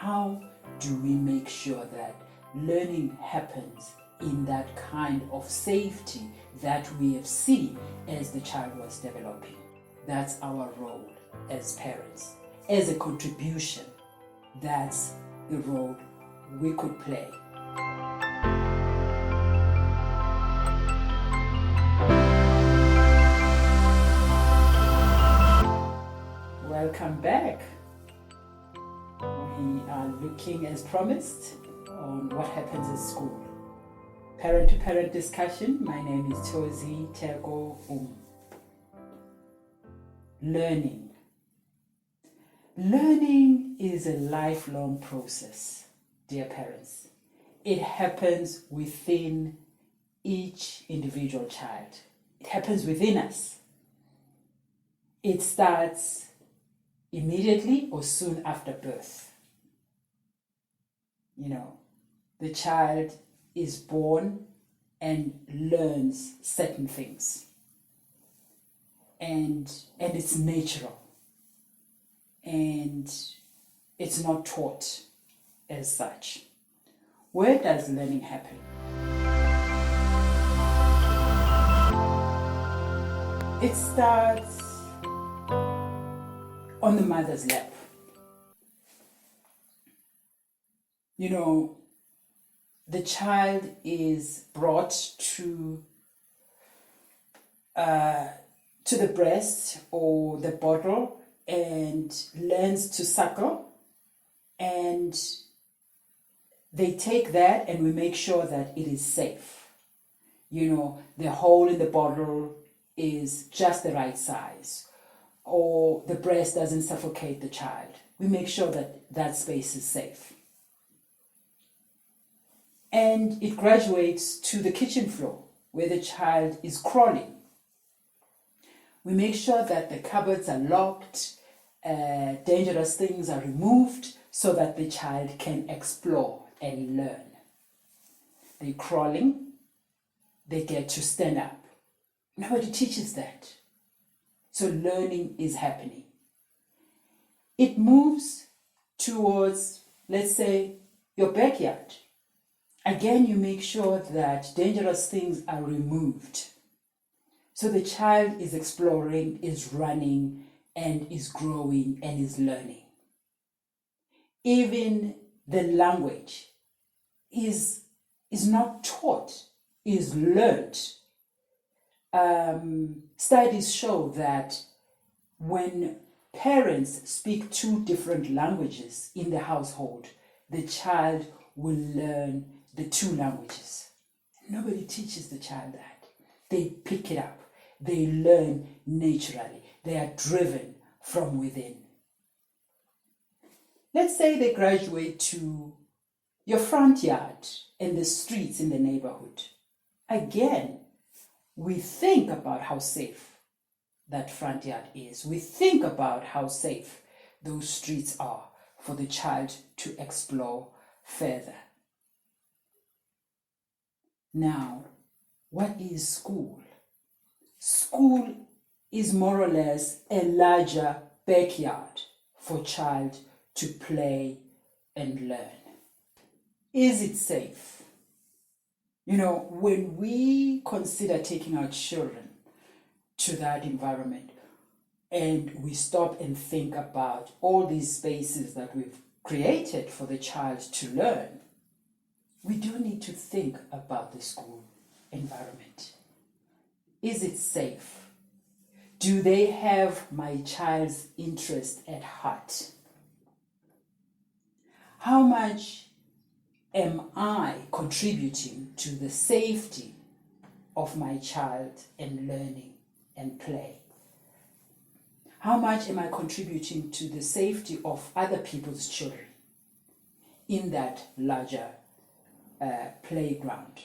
how do we make sure that learning happens in that kind of safety that we have seen as the child was developing? That's our role as parents. As a contribution, that's the role we could play. Welcome back. We are looking, as promised, on what happens at school. Parent-to-parent discussion. My name is thozi.theko. Learning. Learning is a lifelong process, dear parents. It happens within each individual child. It happens within us. It starts immediately or soon after birth. The child is born and learns certain things. And it's natural. And it's not taught as such. Where does learning happen? It starts on the mother's lap. The child is brought to the breast or the bottle and learns to suckle, and they take that and we make sure that it is safe. The hole in the bottle is just the right size, or the breast doesn't suffocate the child. We make sure that that space is safe. And it graduates to the kitchen floor where the child is crawling. We make sure that the cupboards are locked, dangerous things are removed so that the child can explore and learn. They're crawling, they get to stand up. Nobody teaches that. So learning is happening. It moves towards, let's say, your backyard. Again, you make sure that dangerous things are removed. So the child is exploring, is running, and is growing and is learning. Even the language is not taught, is learned. Studies show that when parents speak two different languages in the household, the child will learn the two languages. Nobody teaches the child that. They pick it up. They learn naturally. They are driven from within. Let's say they graduate to your front yard and the streets in the neighborhood. Again, we think about how safe that front yard is. We think about how safe those streets are for the child to explore further. Now, what is school? School is more or less a larger backyard for child to play and learn. Is it safe? When we consider taking our children to that environment and we stop and think about all these spaces that we've created for the child to learn, we do need to think about the school environment. Is it safe? Do they have my child's interest at heart? How much am I contributing to the safety of my child in learning and play? How much am I contributing to the safety of other people's children in that larger playground?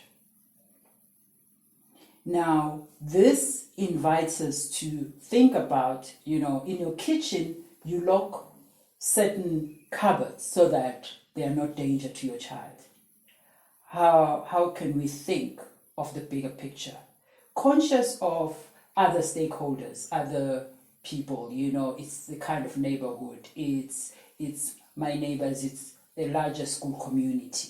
Now, this invites us to think about, in your kitchen, you lock certain cupboards so that they are not danger to your child. How can we think of the bigger picture? Conscious of other stakeholders, other people, it's the kind of neighborhood, it's my neighbors, it's a larger school community.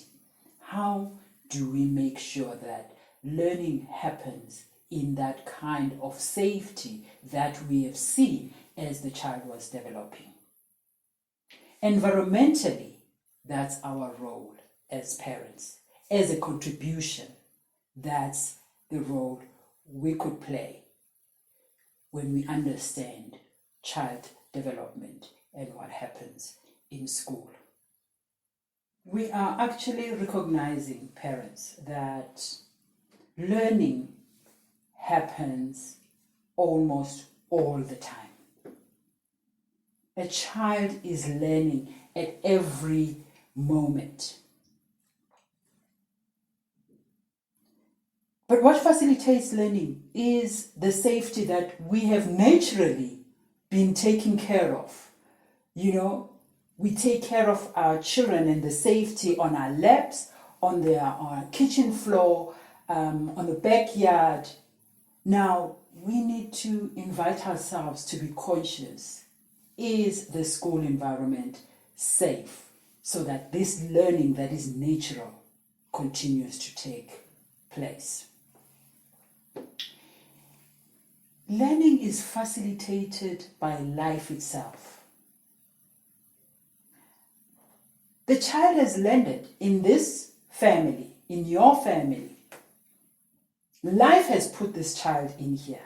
How do we make sure that learning happens in that kind of safety that we have seen as the child was developing? Environmentally, that's our role as parents. As a contribution, that's the role we could play when we understand child development and what happens in school. We are actually recognizing, parents, that learning happens almost all the time. A child is learning at every moment. But what facilitates learning is the safety that we have naturally been taking care of. We take care of our children and the safety on our laps, on our kitchen floor, on the backyard. Now, we need to invite ourselves to be conscious. Is the school environment safe so that this learning that is natural continues to take place? Learning is facilitated by life itself. The child has landed in this family, in your family. Life has put this child in here.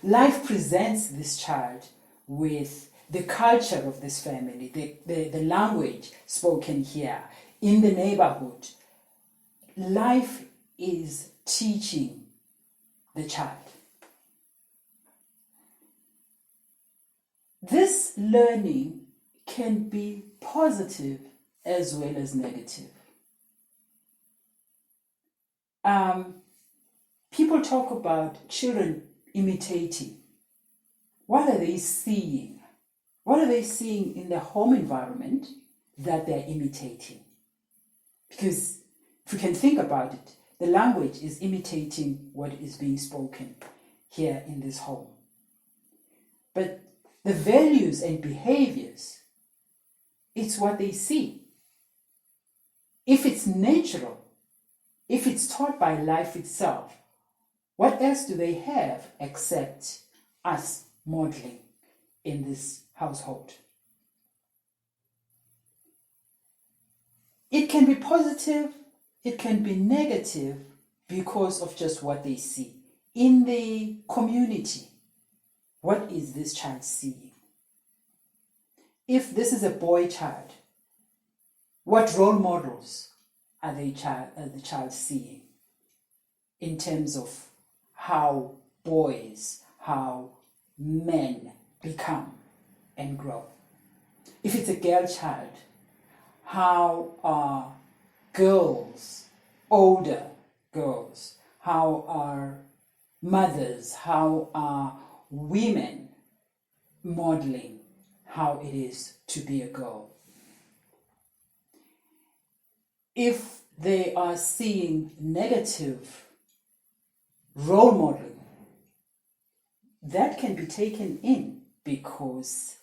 Life presents this child with the culture of this family, the language spoken here, in the neighborhood. Life is teaching the child. This learning can be positive as well as negative. People talk about children imitating. What are they seeing? What are they seeing in the home environment that they're imitating? Because if we can think about it, the language is imitating what is being spoken here in this home. But the values and behaviors, it's what they see. If it's natural, if it's taught by life itself, what else do they have except us modeling in this household? It can be positive, it can be negative because of just what they see. In the community, what is this child seeing? If this is a boy child, what role models are the child seeing in terms of how boys, how men become and grow? If it's a girl child, how are girls, older girls, how are mothers, how are women modeling how it is to be a girl? If they are seeing negative role modeling, that can be taken in because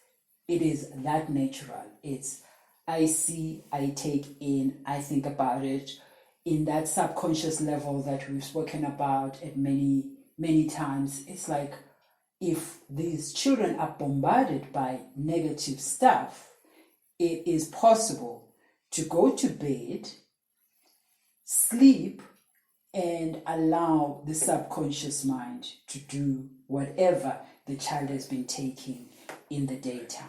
it is that natural. It's I see, I take in, I think about it in that subconscious level that we've spoken about at many, many times. It's like if these children are bombarded by negative stuff, it is possible to go to bed, sleep, and allow the subconscious mind to do whatever the child has been taking in the daytime.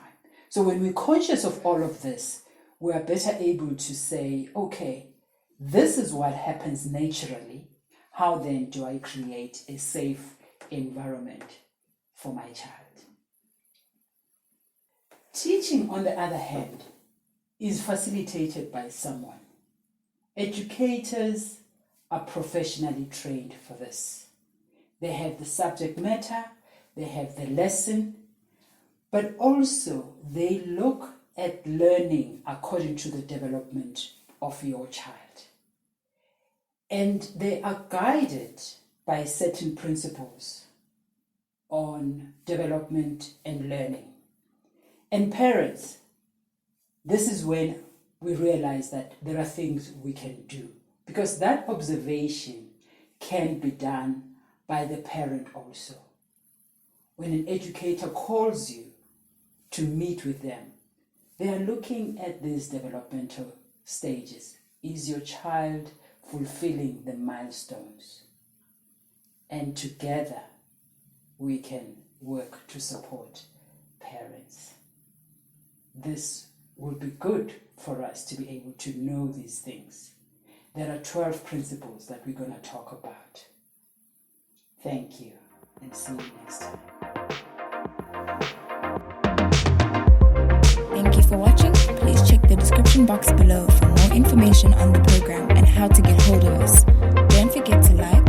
So when we're conscious of all of this, we are better able to say, okay, this is what happens naturally. How then do I create a safe environment for my child? Teaching, on the other hand, is facilitated by someone. Educators are professionally trained for this. They have the subject matter, they have the lesson, but also they look at learning according to the development of your child. And they are guided by certain principles on development and learning. And parents, this is when we realize that there are things we can do, because that observation can be done by the parent also. When an educator calls you to meet with them, they are looking at these developmental stages. Is your child fulfilling the milestones? And together we can work to support parents. This will be good for us to be able to know these things. There are 12 principles that we're going to talk about. Thank you, and see you next time. Thank you for watching. Please check the description box below for more information on the program and how to get hold of us. Don't forget to like,